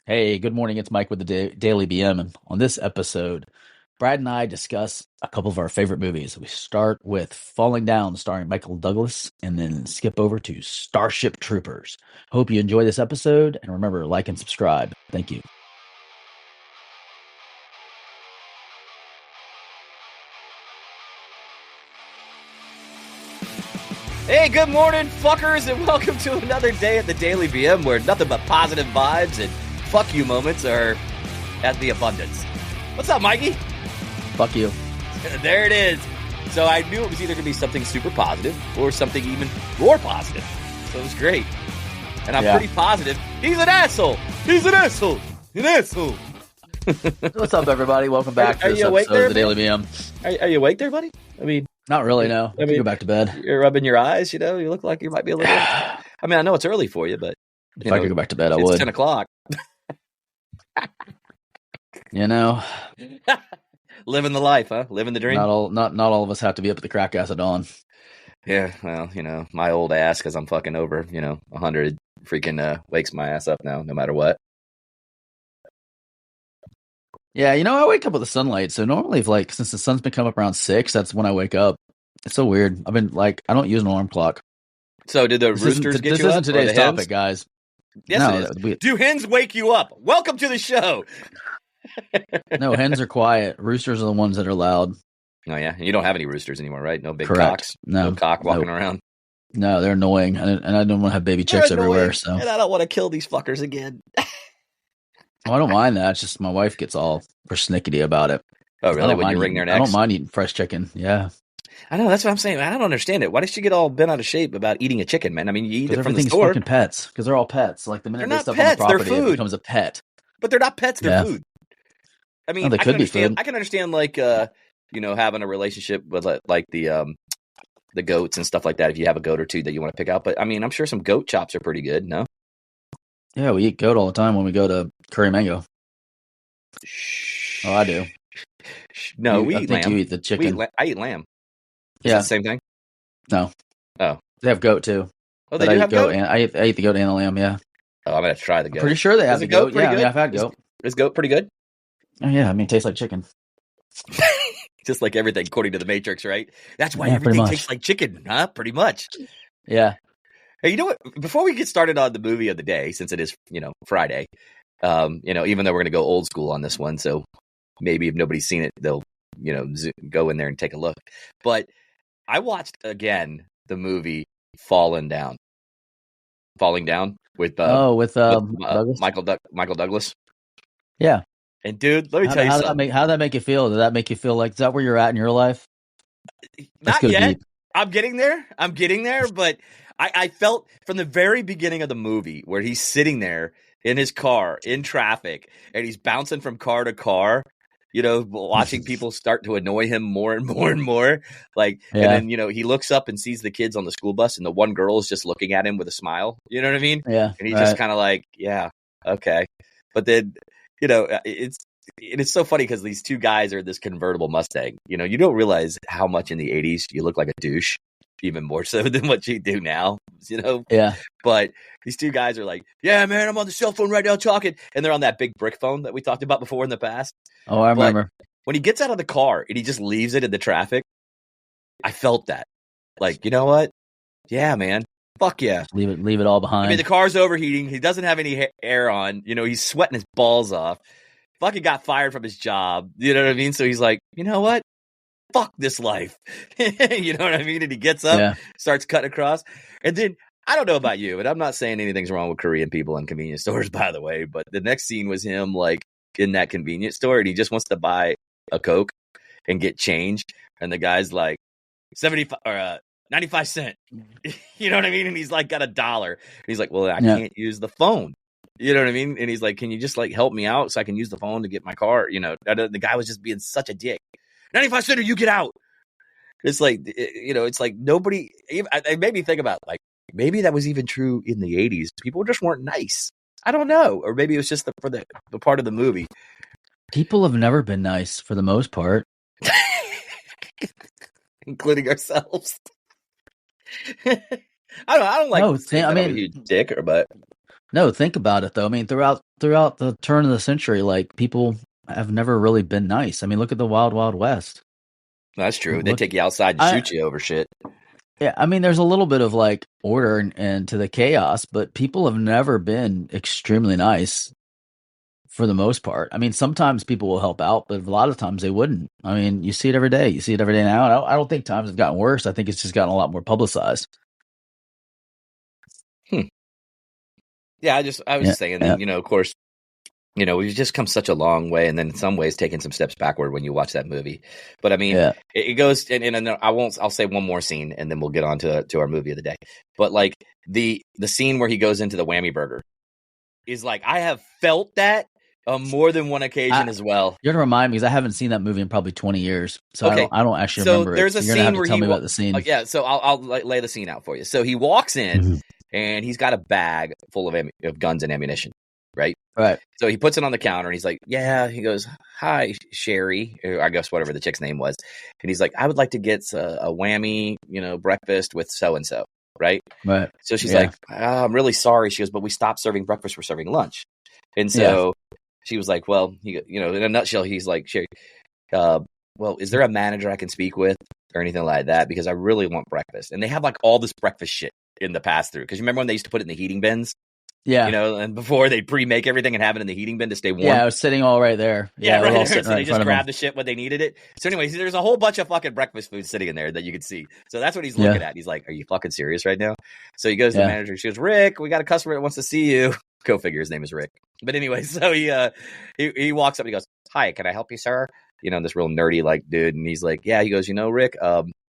Hey, good morning. It's Mike with the Daily BM. And on this episode, Brad and I discuss a couple of our favorite movies. We start with Falling Down, starring Michael Douglas, and then skip over to Starship Troopers. Hope you enjoy this episode, and remember, like and subscribe. Thank you. Hey, good morning, fuckers, and welcome to another day at the Daily BM where nothing but positive vibes and fuck you moments are at the abundance. What's up, Mikey? Fuck you. There it is. So I knew it was either going to be something super positive or something even more positive. So it was great. And I'm pretty positive. He's an asshole. He's an asshole. An asshole. What's up, everybody? Welcome back to this episode of the Daily BM. Are you awake there, buddy? I mean, not really, no. I mean, go back to bed. You're rubbing your eyes, you look like you might be a little... I mean, I know it's early for you, but... If I could go back to bed, I would. It's 10 o'clock. Living the life, huh? Living the dream. Not all of us have to be up at the crack ass of dawn. Yeah, well, my old ass, because I'm fucking over, 100, freaking wakes my ass up now, no matter what. Yeah, I wake up with the sunlight, so normally, since the sun's been coming up around 6, that's when I wake up. It's so weird. I don't use an alarm clock. So did the roosters get you up? This isn't today's topic, guys. Yes, it is. Do hens wake you up? Welcome to the show. No, hens are quiet. Roosters are the ones that are loud. Oh, yeah? You don't have any roosters anymore, right? No big Correct. cocks? No cock walking around? No, they're annoying, and I don't want to have baby chicks everywhere. So, and I don't want to kill these fuckers again. Well, I don't mind that. It's just my wife gets all persnickety about it. Oh, really? When you wring their necks? I don't mind eating fresh chicken. Yeah. I know. That's what I'm saying. I don't understand it. Why does she get all bent out of shape about eating a chicken, man? I mean, you eat it from the store. Fucking pets. Because they're all pets. Like the minute they're they step pets, on the property, they're food. It becomes a pet. But they're not pets. They're food. I mean, they could be food. I can understand, having a relationship with like the goats and stuff like that. If you have a goat or two that you want to pick out, but I mean, I'm sure some goat chops are pretty good. No. Yeah, we eat goat all the time when we go to Curry Mango. Oh, I do. No, we eat lamb. You eat the chicken. I eat lamb. Is the same thing? No. Oh. They have goat too. Oh, they do have goat? I eat the goat and the lamb, yeah. Oh, I'm going to try the goat. I'm pretty sure they have the goat. Yeah, I've had goat. Is goat pretty good? Oh, yeah. I mean, it tastes like chicken. Just like everything, according to the Matrix, right? That's why everything tastes like chicken, huh? Pretty much. Yeah. Hey, you know what? Before we get started on the movie of the day, since it is, Friday, even though we're going to go old school on this one, so maybe if nobody's seen it, they'll, go in there and take a look. But I watched again the movie Falling Down with Douglas? Michael Douglas. Yeah. And dude, let me tell you something. How did that make you feel? Did that make you feel like, is that where you're at in your life? Not yet. I'm getting there. But I felt from the very beginning of the movie where he's sitting there in his car in traffic and he's bouncing from car to car, watching people start to annoy him more and more and more. And then, he looks up and sees the kids on the school bus and the one girl is just looking at him with a smile. You know what I mean? Yeah. And he's just kind of like, yeah, okay. But then, it's so funny because these two guys are this convertible Mustang. You don't realize how much in the 80s you look like a douche, even more so than what you do now, Yeah. But these two guys are like, yeah, man, I'm on the cell phone right now talking. And they're on that big brick phone that we talked about before in the past. Oh, I remember. When he gets out of the car and he just leaves it in the traffic, I felt that. Like, you know what? Yeah, man. Fuck yeah. Leave it all behind. I mean, the car's overheating. He doesn't have any air on. He's sweating his balls off. Fucking got fired from his job. You know what I mean? So he's like, you know what? Fuck this life. You know what I mean? And he gets up, starts cutting across. And then, I don't know about you, but I'm not saying anything's wrong with Korean people in convenience stores, by the way. But the next scene was him, in that convenience store, and he just wants to buy a Coke and get change. And the guy's like, 75 or 95 cents. You know what I mean? And he's like, got $1. And he's like, well, I can't use the phone. You know what I mean? And he's like, can you just help me out so I can use the phone to get my car? The guy was just being such a dick. 95 cents or you get out. It's like, it's like nobody, it made me think about maybe that was even true in the 80s. People just weren't nice. I don't know. Or maybe it was just for the part of the movie. People have never been nice for the most part. Including ourselves. I don't like. No, I mean, a huge dick, but No, think about it though. I mean, throughout the turn of the century, like people have never really been nice. I mean, look at the Wild Wild West. That's true. They Look, take you outside and I shoot you over shit. yeah, I mean, there's a little bit of like order and to the chaos, but people have never been extremely nice for the most part. I mean, sometimes people will help out, but a lot of times they wouldn't. I mean, you see it every day. You see it every day now. And I don't think times have gotten worse. I think it's just gotten a lot more publicized. Hmm. Yeah, I was Yeah, just saying, yeah, and of course, we've just come such a long way, and then in some ways taken some steps backward when you watch that movie. But I mean, yeah. it goes, and I'll say one more scene, and then we'll get on to our movie of the day. But like the scene where he goes into the whammy burger is like, I have felt that on more than one occasion as well. You're gonna remind me because I haven't seen that movie in probably 20 years, so Okay, I don't actually so remember it. there's So a you're gonna have scene to where tell me about the scene. yeah, so I'll lay the scene out for you. So he walks in, Mhm. and he's got a bag full of guns and ammunition, right? Right, So he puts it on the counter, and he's like, yeah, he goes, hi, Sherry, or I guess whatever the chick's name was. And he's like, I would like to get a whammy, breakfast with so-and-so, right? right. So she's Yeah, like, I'm really sorry. She goes, but we stopped serving breakfast. We're serving lunch. And yeah. so she was like, well, in a nutshell, he's like, Sherry, uh, well, is there a manager I can speak with or anything like that? Because I really want breakfast. And they have like all this breakfast shit in the pass through. Because you remember when they used to put it in the heating bins? Yeah, And before they pre-make everything and have it in the heating bin to stay warm. yeah. I was sitting all right there. Yeah, Yeah, it was right all there. sitting So right they in just front of him. grabbed the shit when they needed it. So anyways, there's a whole bunch of fucking breakfast food sitting in there that you could see. So that's what he's looking Yeah, at. He's like, are you fucking serious right now? So he goes to the yeah. manager. She goes, Rick, we got a customer that wants to see you. Go figure, his name is Rick. But anyway, so he walks up and he goes, hi, can I help you, sir? This real nerdy like dude. And he's like, yeah. He goes, Rick,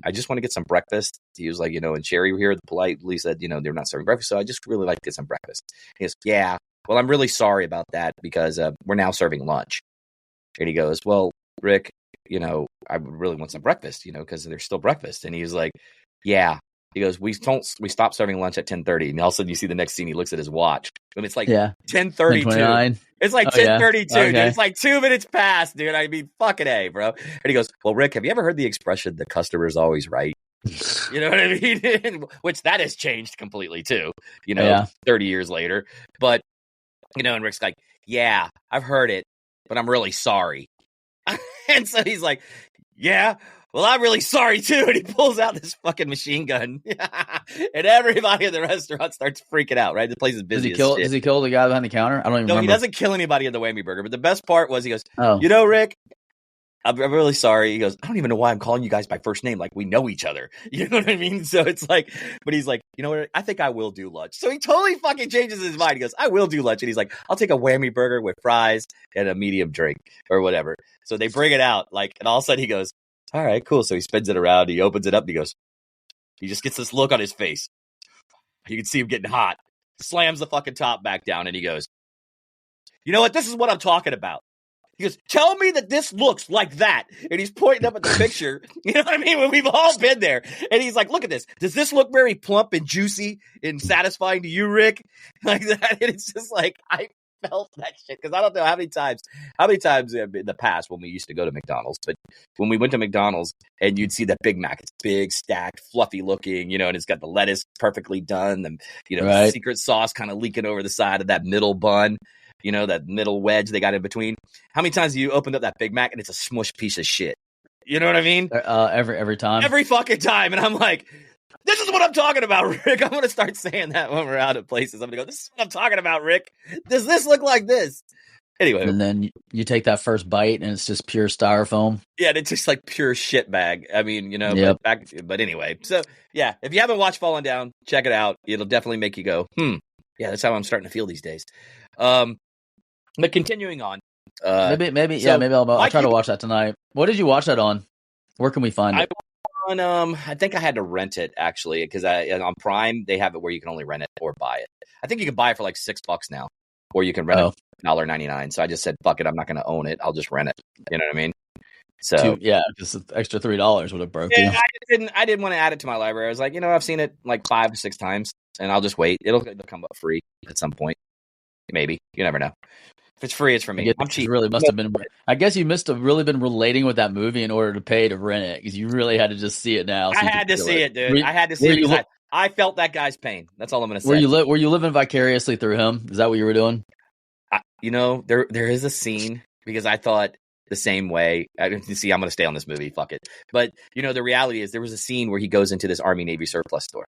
I just want to get some breakfast. He was like, and Sherry here politely said, they're not serving breakfast. So I just really like to get some breakfast. He goes, yeah. Well, I'm really sorry about that because we're now serving lunch. And he goes, well, Rick, I would really want some breakfast, because there's still breakfast. And he's like, yeah. He goes, we stopped serving lunch at 10:30. And all of a sudden you see the next scene, he looks at his watch and it's like Yeah. 10:32. 10:29. It's like Oh yeah. 10:32, dude. Okay. It's like 2 minutes past, dude. I mean, fucking A, bro. And he goes, well, Rick, have you ever heard the expression, the customer's always right? You know what I mean? Which that has changed completely too, Yeah. 30 years later. But, and Rick's like, yeah, I've heard it, but I'm really sorry. And so he's like, yeah, well, I'm really sorry too. And he pulls out this fucking machine gun. And everybody in the restaurant starts freaking out, right? The place is busy as shit. Does he kill the guy behind the counter? I don't even No, remember. he doesn't kill anybody in the whammy burger. But the best part was he goes, Oh. Rick, I'm really sorry. He goes, I don't even know why I'm calling you guys by first name. Like, we know each other. You know what I mean? So it's like, but he's like, you know what? I think I will do lunch. So he totally fucking changes his mind. He goes, I will do lunch. And he's like, I'll take a whammy burger with fries and a medium drink or whatever. So they bring it out. And all of a sudden he goes, all right, cool. So he spins it around. He opens it up and he just gets this look on his face. You can see him getting hot. Slams the fucking top back down and he goes, you know what? This is what I'm talking about. He goes, tell me that this looks like that. And he's pointing up at the picture. You know what I mean? When we've all been there. And he's like, look at this. Does this look very plump and juicy and satisfying to you, Rick? Like that. And it's just like, I felt that shit. Because I don't know how many times in the past when we used to go to McDonald's, but when we went to McDonald's and you'd see that Big Mac, it's big, stacked, fluffy looking, and it's got the lettuce perfectly done. And, Right. the secret sauce kind of leaking over the side of that middle bun. That middle wedge they got in between. How many times have you opened up that Big Mac and it's a smushed piece of shit? You know what I mean? Every time. Every fucking time. And I'm like, this is what I'm talking about, Rick. I'm going to start saying that when we're out at places. I'm going to go, this is what I'm talking about, Rick. Does this look like this? Anyway. And then you take that first bite and it's just pure styrofoam. Yeah, it's just like pure shit bag. I mean, Yep. but anyway. So, yeah, if you haven't watched Falling Down, check it out. It'll definitely make you go, yeah, that's how I'm starting to feel these days. But continuing on. Maybe I'll try to watch that tonight. What did you watch that on? Where can we find it? I think I had to rent it actually because on Prime they have it where you can only rent it or buy it. I think you can buy it for like $6 now, or you can rent it for $1.99. So I just said, fuck it, I'm not going to own it. I'll just rent it. You know what I mean? So just extra $3 would have broke you. I didn't want to add it to my library. I was like, I've seen it like 5 or 6 times, and I'll just wait. It'll come up free at some point, maybe. You never know. If it's free, it's for I me. guess I'm you just cheap. really must have been. I guess you must have really been relating with that movie in order to pay to rent it because you really had to just see it now I so you could had to feel see it. it, dude. I had to see Were it you because lo- I felt that guy's pain. That's all I'm going to were say. you living vicariously through him? Is that what you were doing? There is a scene because I thought the same way. See, I'm going to stay on this movie. Fuck it. But the reality is there was a scene where he goes into this Army Navy surplus store,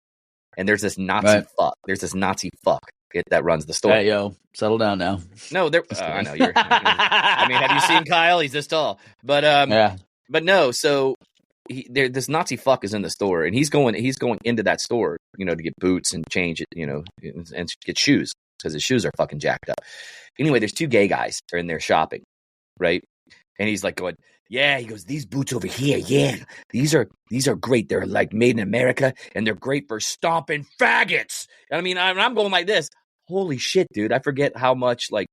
and there's this Nazi Right. fuck. There's this Nazi fuck that runs the store. Hey, yo, settle down now. No, Just I kidding. know you're. I mean, have you seen Kyle? He's this tall, Yeah. but no. So this Nazi fuck is in the store, and he's going into that store, to get boots and change it, and get shoes because his shoes are fucking jacked up. Anyway, there's two gay guys are in there shopping, right? And he's like going, yeah. He goes, these boots over here, yeah, these are great. They're like made in America, and they're great for stomping faggots. I mean, I'm going like this. Holy shit, dude! I forget how much like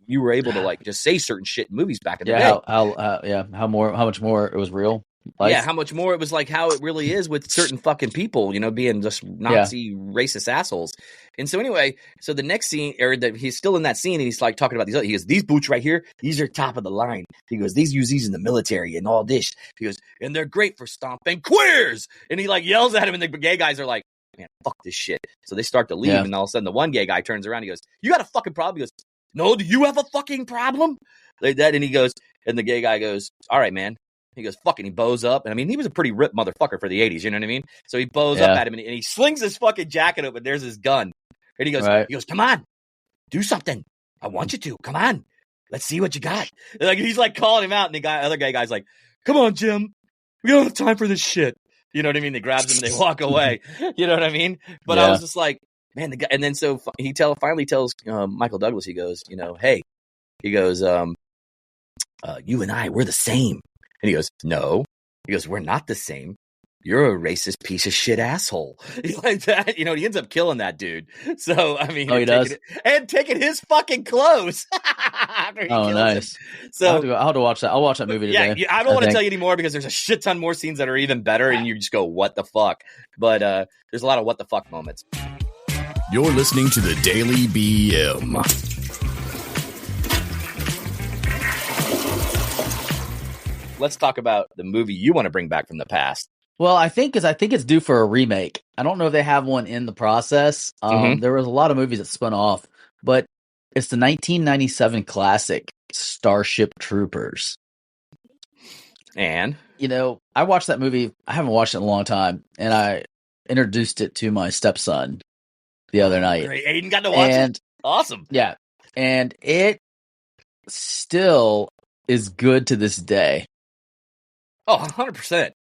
you were able to like just say certain shit in movies back in the day. How much more it was real life? Yeah, how much more it was like how it really is with certain fucking people, being just Nazi racist assholes. And so anyway, so the next scene, he's still in that scene, and he's like talking about these other. He goes, these boots right here, these are top of the line. He goes, these use these in the military and all this. He goes, and they're great for stomping queers. And he like yells at him, and the gay guys are like, man, fuck this shit. So they start to leave, and all of a sudden the one gay guy turns around. He goes, you got a fucking problem? He goes, no, do you have a fucking problem? Like that, and he goes, and the gay guy goes, all right, man. He goes, fucking, he bows up. And I mean, he was a pretty ripped motherfucker for the 80s, you know what I mean? So he bows up at him, and he slings his fucking jacket open. There's his gun. And he goes, come on, do something. I want you to. Come on. Let's see what you got. And like he's like calling him out, and the other guy's like, come on, Jim. We don't have time for this shit. You know what I mean? They grabs him and they walk away. You know what I mean? But I was just like, man, the guy. And then so he finally tells Michael Douglas, he goes, hey, he goes, you and I, we're the same. And he goes, no. He goes, we're not the same. You're a racist piece of shit asshole. Like that, he ends up killing that dude. So, I mean, he does. And taking his fucking clothes. Nice. Him. So, I'll have to watch that. I'll watch that movie today. Yeah, I don't want to tell you anymore because there's a shit ton more scenes that are even better, and you just go, what the fuck? But there's a lot of what the fuck moments. You're listening to the Daily BM. Let's talk about the movie you want to bring back from the past. Well, I think it's due for a remake. I don't know if they have one in the process. There was a lot of movies that spun off, but it's the 1997 classic Starship Troopers. And I watched that movie. I haven't watched it in a long time, and I introduced it to my stepson the other night. Great. Aiden got to watch it. Awesome. Yeah, and it still is good to this day. Oh, 100%.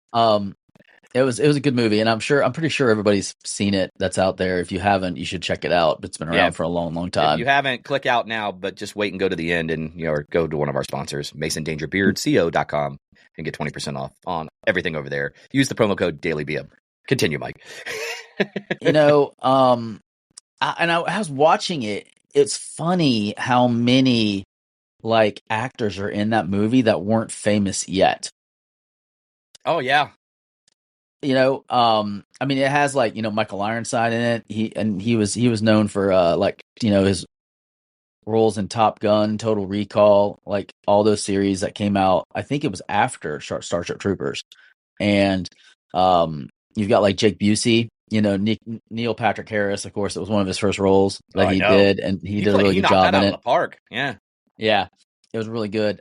It was a good movie, and I'm pretty sure everybody's seen it that's out there. If you haven't, you should check it out. It's been around for a long, long time. If you haven't, click out now, but just wait and go to the end and or go to one of our sponsors, MasonDangerBeardCO.com, and get 20% off on everything over there. Use the promo code DailyBM. Continue, Mike. I was watching it. It's funny how many like actors are in that movie that weren't famous yet. Oh yeah. I mean, it has like Michael Ironside in it. He was known for his roles in Top Gun, Total Recall, like all those series that came out. I think it was after Starship Troopers, and you've got like Jake Busey. Neil Patrick Harris, of course, it was one of his first roles that he did, and he did a really good job in it. The park, yeah, it was really good.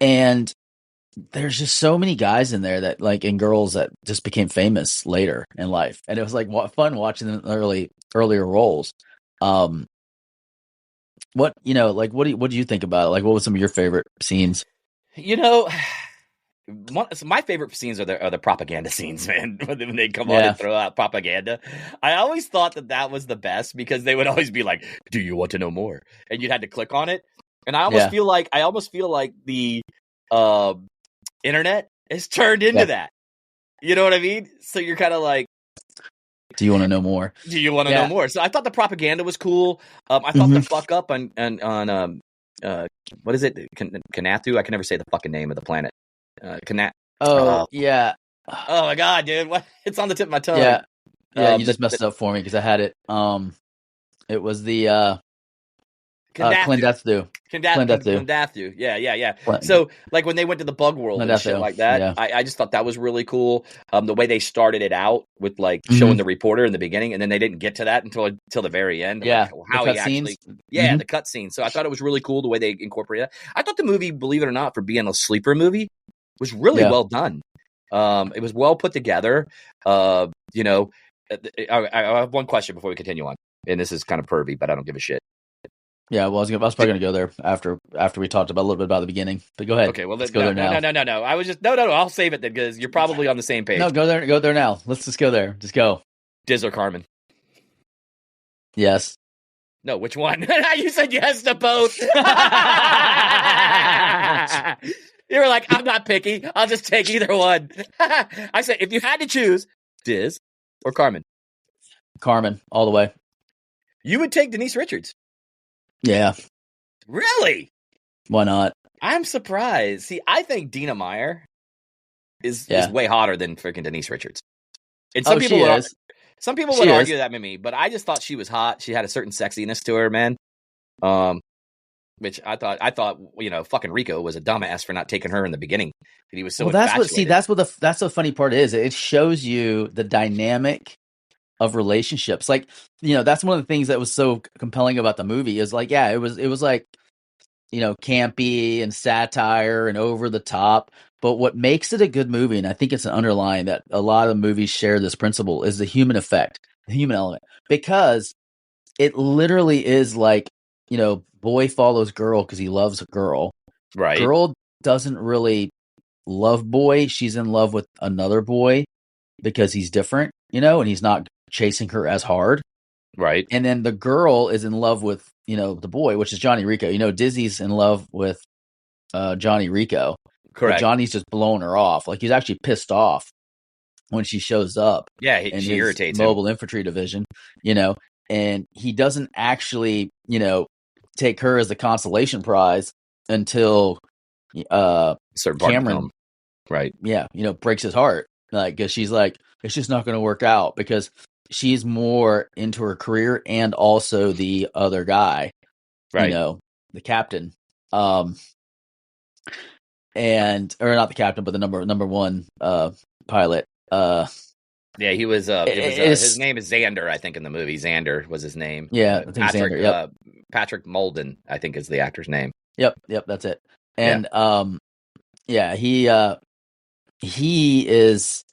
And there's just so many guys in there that and girls that just became famous later in life, and it was like fun watching them in earlier roles. What do you think about it? Like, what were some of your favorite scenes? My favorite scenes are the propaganda scenes, man. When they come on and throw out propaganda, I always thought that was the best because they would always be like, "Do you want to know more?" And you'd had to click on it, and I almost feel like the internet is turned into that. You know what I mean? So you're kind of like, do you want to know more? Do you want to know more? So I thought the propaganda was cool. I thought the fuck up on what is it? Kanathu? I can never say the fucking name of the planet. Yeah. Oh my god, dude! What? It's on the tip of my tongue. Yeah. You just messed it up for me because I had it. It was the Clendeathu. Clendeathu. Clendeathu. Yeah. Clen- So, like, when they went to the bug world and shit Clendeathu. like that, Yeah. I just thought that was really cool. The way they started it out with, like, Mhm. showing the reporter in the beginning, and then they didn't get to that until the very end. Yeah. Like, how the he actually... cutscenes. Yeah, Mhm. the cutscene. So I thought it was really cool the way they incorporated it. I thought the movie, believe it or not, for being a sleeper movie, was really well done. It was well put together. You know, I have one question before we continue on, and this is kind of pervy, but I don't give a shit. Yeah, well, I was probably going to go there after we talked about a little bit about the beginning. But go ahead. Okay, well, let's go there now. No. I was just no. I'll save it then because you're probably on the same page. No, go there now. Let's just go there. Just go. Diz or Carmen? Yes. No, which one? You said yes to both. You were like, I'm not picky. I'll just take either one. I said, if you had to choose, Diz or Carmen? Carmen, all the way. You would take Denise Richards. Yeah. Really? Why not? I'm surprised. See, I think Dina Meyer is way hotter than freaking Denise Richards. And some people would argue that with me, but I just thought she was hot. She had a certain sexiness to her, man. Which I thought, you know, fucking Rico was a dumbass for not taking her in the beginning. He was so infatuated. That's the funny part is. It shows you the dynamic of relationships. Like, you know, that's one of the things that was so compelling about the movie is like, yeah, it was like, you know, campy and satire and over the top. But what makes it a good movie, and I think it's an underlying that a lot of movies share this principle, is the human effect, the human element. Because it literally is like, you know, boy follows girl because he loves a girl. Right. Girl doesn't really love boy. She's in love with another boy because he's different, you know, and he's not chasing her as hard. Right. And then the girl is in love with, you know, the boy, which is Johnny Rico. You know, Dizzy's in love with Johnny Rico. Correct. But Johnny's just blowing her off. Like, he's actually pissed off when she shows up. Yeah, in she irritates mobile him. infantry division, you know, and he doesn't actually, you know, take her as the consolation prize until Cameron, right? Yeah, you know, breaks his heart. Like, because she's like, it's just not going to work out because she's more into her career and also the other guy, right? You know, the captain, and or not the captain, but the number one pilot. Yeah, he was. His name is Xander, I think, in the movie. Xander was his name. Yeah, I think Patrick. Xander, yep. Patrick Mulden, I think, is the actor's name. Yep, that's it. And he is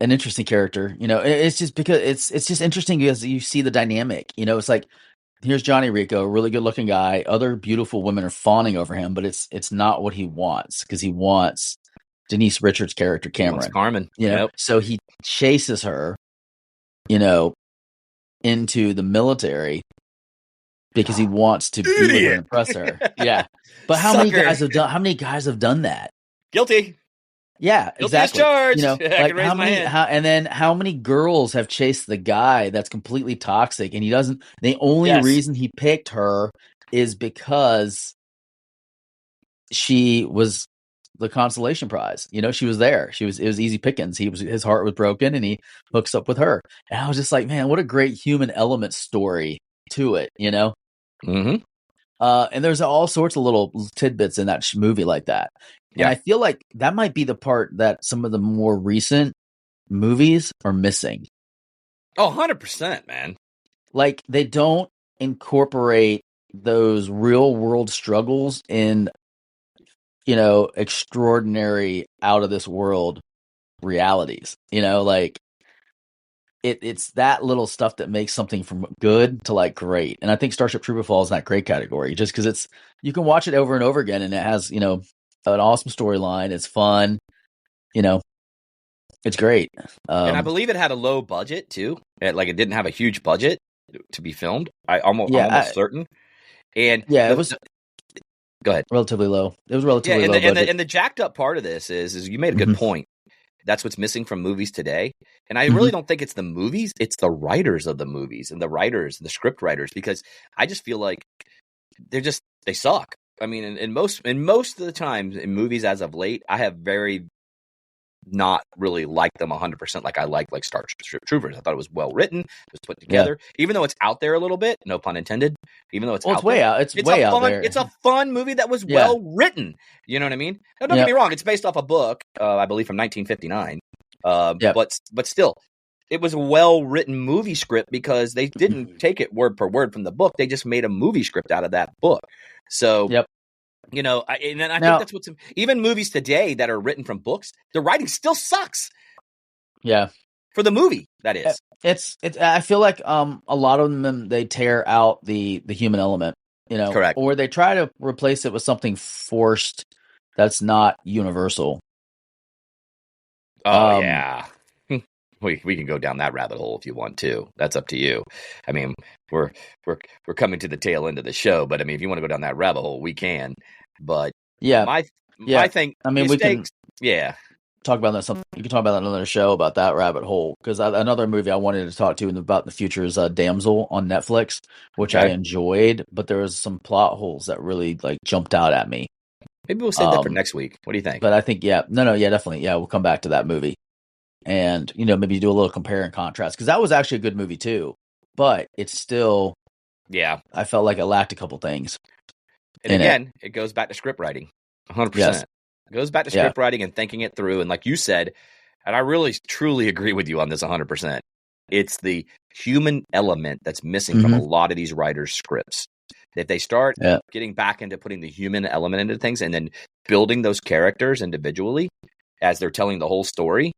an interesting character. You know, it's just because it's just interesting because you see the dynamic. You know, it's like, here's Johnny Rico, a really good looking guy. Other beautiful women are fawning over him, but it's not what he wants because he wants Denise Richards' character, Cameron. Carmen. You know, so he chases her, you know, into the military because he wants to be with her and impress her. Yeah. But how many guys have done that? Guilty. Yeah, Guilty exactly. as charged. You know, like how many how many girls have chased the guy that's completely toxic and he doesn't, the only reason he picked her is because she was the consolation prize. You know, she was there. It was easy pickings. His heart was broken and he hooks up with her. And I was just like, man, what a great human element story to it, you know? Mm-hmm. And there's all sorts of little tidbits in that movie like that. And I feel like that might be the part that some of the more recent movies are missing. Oh, 100%, man. Like, they don't incorporate those real world struggles in, you know, extraordinary out of this world realities. You know, like it's that little stuff that makes something from good to like great. And I think Starship Trooper falls in that great category just because you can watch it over and over again and it has, you know, an awesome storyline. It's fun, you know, it's great. And I believe it had a low budget too. It didn't have a huge budget to be filmed. I'm almost certain. And it was. Go ahead. Relatively low. It was relatively low budget. And the jacked up part of this is you made a good point. That's what's missing from movies today. And I really don't think it's the movies. It's the writers of the movies and the script writers, because I just feel like they suck. I mean, in most of the times in movies as of late, I have very not really like them 100% like I like Starship Troopers. I thought it was well written, it was put together, even though it's out there a little bit, no pun intended. Even though it's out way there, out. It's way out there. It's a fun movie that was well written. You know what I mean? Now, don't get me wrong; it's based off a book, I believe, from 1959. But still, it was a well written movie script because they didn't take it word per word from the book. They just made a movie script out of that book. So. You know, I think that's what's even movies today that are written from books, the writing still sucks. Yeah, for the movie, that is. It's. I feel like a lot of them they tear out the human element, you know, correct, or they try to replace it with something forced that's not universal. Oh yeah. We can go down that rabbit hole if you want to. That's up to you. I mean, we're coming to the tail end of the show, but I mean, if you want to go down that rabbit hole, we can. But my thing. I mean, we can talk about that. You can talk about that another show about that rabbit hole because another movie I wanted to talk to about in the future is Damsel on Netflix, which I enjoyed, but there was some plot holes that really like jumped out at me. Maybe we'll save that for next week. What do you think? But I think definitely, we'll come back to that movie. And, you know, maybe do a little compare and contrast because that was actually a good movie too, but it's still, I felt like it lacked a couple things. And again, it goes back to script writing, 100%. Yes. It goes back to script writing and thinking it through. And like you said, and I really truly agree with you on this 100%. It's the human element that's missing from a lot of these writers' scripts. If they start getting back into putting the human element into things and then building those characters individually as they're telling the whole story.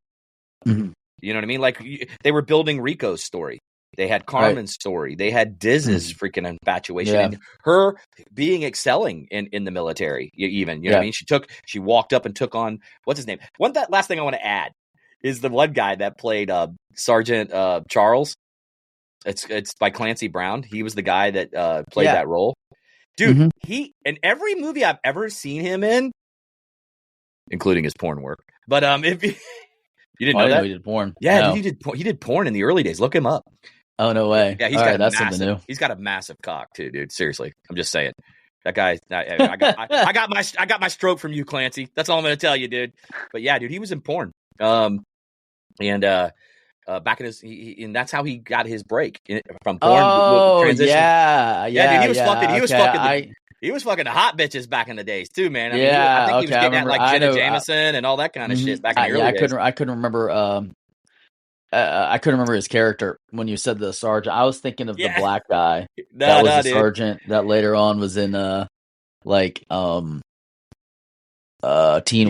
You know what I mean? Like they were building Rico's story. They had Carmen's story. They had Diz's freaking infatuation and her being excelling in the military. Even, you know what I mean? She walked up and took on, what's his name? That last thing I want to add is the one guy that played Sergeant Charles. It's by Clancy Brown. He was the guy that played that role. Dude, he, in every movie I've ever seen him in, including his porn work. But you didn't know that? He did porn. Yeah, no. He did porn in the early days. Look him up. Oh, no way. Yeah, that's something new. He's got a massive cock too, dude. Seriously, I'm just saying. That guy, I got my stroke from you, Clancy. That's all I'm going to tell you, dude. But yeah, dude, he was in porn. Back in his, and that's how he got his break from porn. Oh, transition. Yeah, dude, he was fucking the hot bitches back in the days too, man. I mean, I think he was getting at like Jenna Jameson and all that kind of shit back in the early days. I couldn't remember. I couldn't remember his character when you said the sergeant. I was thinking of the black guy that was the sergeant that later on was in Teen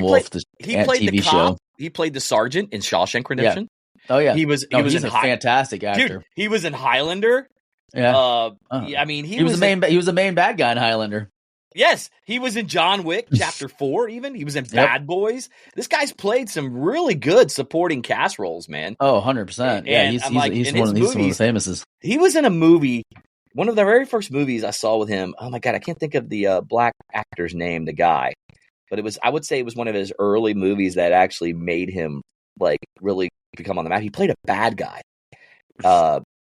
Wolf, the TV show. He played the sergeant in Shawshank Redemption. Oh yeah, he's a fantastic actor. Dude, he was in Highlander. Yeah, I mean, he was the main bad guy in Highlander. Yes, he was in John Wick Chapter 4. Even he was in Bad Boys. This guy's played some really good supporting cast roles, man. Oh, 100%. Yeah, he's one of the famouses. He was in a movie, one of the very first movies I saw with him. Oh my god, I can't think of the black actor's name, the guy, but I would say it was one of his early movies that actually made him like really become on the map. He played a bad guy.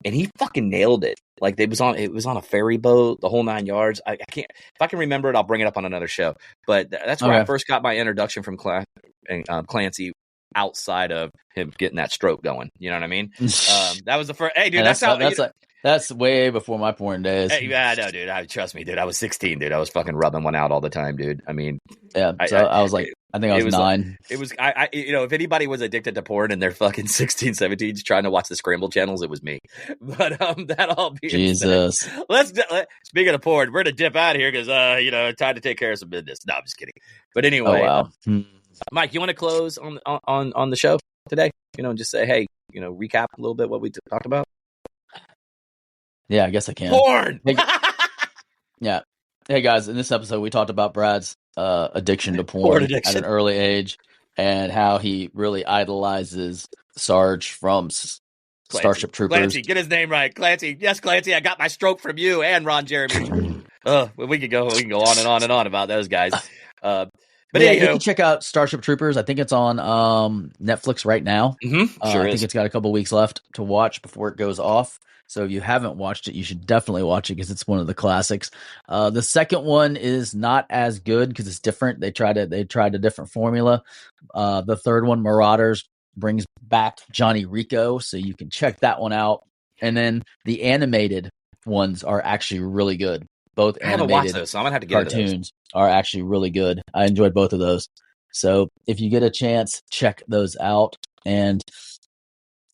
And he fucking nailed it. Like it was on a ferry boat, the whole 9 yards. I can't, if I can remember it, I'll bring it up on another show. But that's where I first got my introduction from Clancy outside of him getting that stroke going. You know what I mean? That was the first. Hey, dude, that's way before my porn days. Hey, no, dude. Trust me, dude. I was 16, dude. I was fucking rubbing one out all the time, dude. I mean, yeah. So I was like, I think I was 9. It was, if anybody was addicted to porn and they're fucking 16, 17 trying to watch the scramble channels, it was me. But that all being Jesus. Said, speaking of porn, we're to dip out of here because time to take care of some business. No, I'm just kidding. But anyway, Mike, you want to close on the show today? Just say, hey, recap a little bit what we talked about. Yeah, I guess I can. Porn. Yeah. Hey guys, in this episode we talked about Brad's addiction to porn at an early age and how he really idolizes Sarge from Starship Troopers. Clancy, get his name right. Clancy. Yes, Clancy, I got my stroke from you and Ron Jeremy. We could go on and on and on about those guys. But yeah, you anywho, can check out Starship Troopers. I think it's on Netflix right now. sure I is. think it's got a couple weeks left to watch before it goes off. So if you haven't watched it, you should definitely watch it because it's one of the classics. The second one is not as good because it's different. They tried a different formula. The third one, Marauders, brings back Johnny Rico, so you can check that one out. And then the animated ones are actually really good. Both I haven't watched animated those, so I'm gonna have to get into those. cartoons are actually really good. I enjoyed both of those. So if you get a chance, check those out. And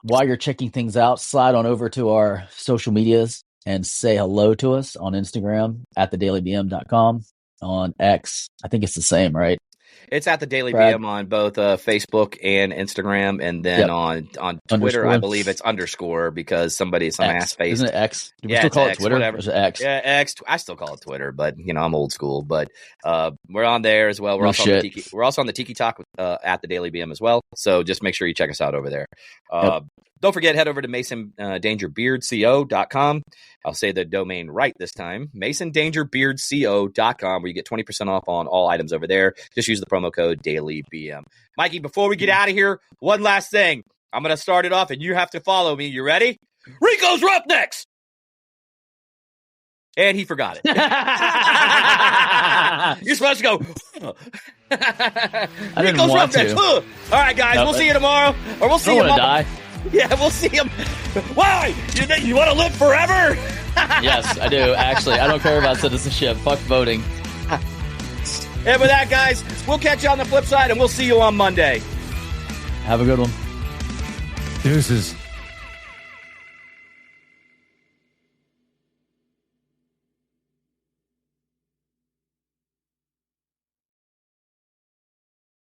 while you're checking things out, slide on over to our social medias and say hello to us on Instagram at thedailybm.com. On X, I think it's the same, right? It's at the Daily Brad? BM on both Facebook and Instagram, and then Yep. on Twitter, Underscore. I believe it's underscore because some X. ass face. Isn't it X? Do we Yeah, still it's call X, it Twitter? whatever. Or is it X? Yeah, X. I still call it Twitter, but I'm old school. But we're on there as well. We're No also shit. on the Tiki. We're also on the Tiki Talk at the Daily BM as well. So just make sure you check us out over there. Yep. Don't forget, head over to MasonDangerBeardCO.com. I'll say the domain right this time. MasonDangerBeardCO.com, where you get 20% off on all items over there. Just use the promo code DailyBM. Mikey, before we get out of here, one last thing. I'm going to start it off, and you have to follow me. You ready? Rico's Roughnecks! And he forgot it. You're supposed to go. I didn't want to. All right, guys, we'll see you tomorrow, or we'll see I you. don't want to die. Yeah, we'll see him. Why? You want to live forever? Yes, I do. Actually, I don't care about citizenship. Fuck voting. And with that, guys, we'll catch you on the flip side, and we'll see you on Monday. Have a good one. Deuces.